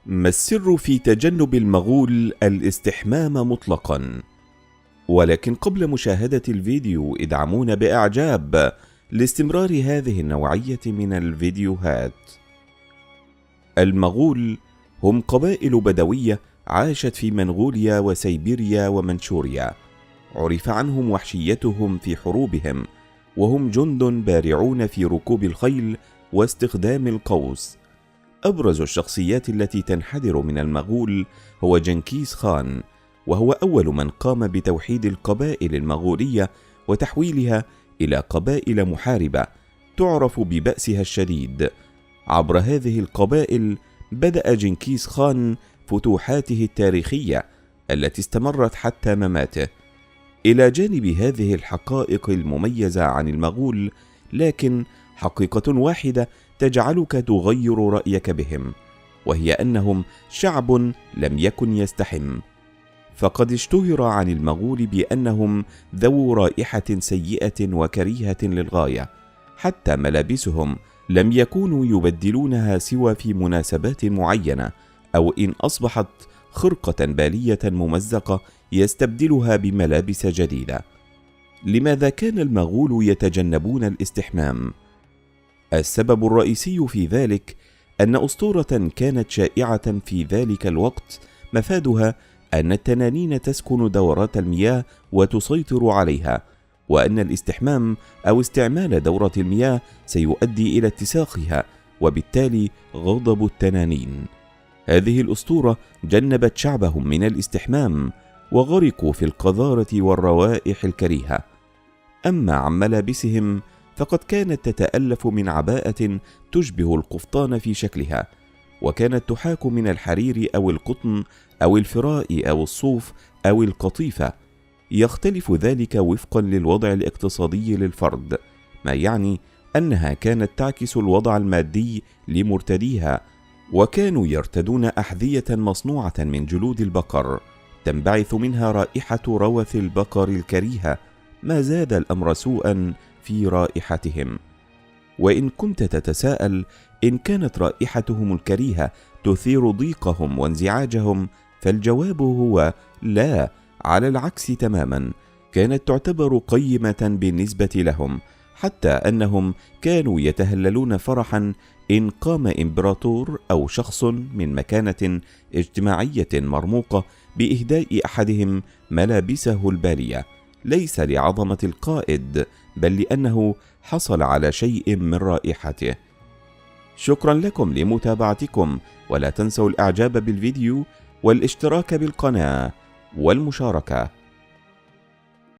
ما السر في تجنب المغول الاستحمام مطلقا؟ ولكن قبل مشاهدة الفيديو ادعمونا بإعجاب لاستمرار هذه النوعية من الفيديوهات. المغول هم قبائل بدوية عاشت في منغوليا وسيبيريا ومنشوريا. عرف عنهم وحشيتهم في حروبهم، وهم جند بارعون في ركوب الخيل واستخدام القوس. أبرز الشخصيات التي تنحدر من المغول هو جنكيز خان، وهو أول من قام بتوحيد القبائل المغولية وتحويلها إلى قبائل محاربة تعرف ببأسها الشديد. عبر هذه القبائل بدأ جنكيز خان فتوحاته التاريخية التي استمرت حتى مماته. إلى جانب هذه الحقائق المميزة عن المغول، لكن حقيقة واحدة تجعلك تغير رأيك بهم، وهي أنهم شعب لم يكن يستحم. فقد اشتهر عن المغول بأنهم ذو رائحة سيئة وكريهة للغاية، حتى ملابسهم لم يكونوا يبدلونها سوى في مناسبات معينة، أو إن أصبحت خرقة بالية ممزقة يستبدلها بملابس جديدة. لماذا كان المغول يتجنبون الاستحمام؟ السبب الرئيسي في ذلك أن أسطورة كانت شائعة في ذلك الوقت مفادها أن التنانين تسكن دورات المياه وتسيطر عليها، وأن الاستحمام أو استعمال دورة المياه سيؤدي إلى اتساخها وبالتالي غضب التنانين. هذه الأسطورة جنبت شعبهم من الاستحمام وغرقوا في القذارة والروائح الكريهة. أما عن ملابسهم فقد كانت تتألف من عباءة تشبه القفطان في شكلها، وكانت تحاك من الحرير أو القطن أو الفراء أو الصوف أو القطيفة. يختلف ذلك وفقا للوضع الاقتصادي للفرد، ما يعني أنها كانت تعكس الوضع المادي لمرتديها، وكانوا يرتدون أحذية مصنوعة من جلود البقر تنبعث منها رائحة روث البقر الكريهة، ما زاد الأمر سوءا في رائحتهم. وإن كنت تتساءل إن كانت رائحتهم الكريهة تثير ضيقهم وانزعاجهم، فالجواب هو لا، على العكس تماما، كانت تعتبر قيمة بالنسبة لهم، حتى أنهم كانوا يتهللون فرحا إن قام إمبراطور أو شخص من مكانة اجتماعية مرموقة بإهداء أحدهم ملابسه البالية، ليس لعظمة القائد بل لأنه حصل على شيء من رائحته. شكرا لكم لمتابعتكم، ولا تنسوا الإعجاب بالفيديو والاشتراك بالقناة والمشاركة.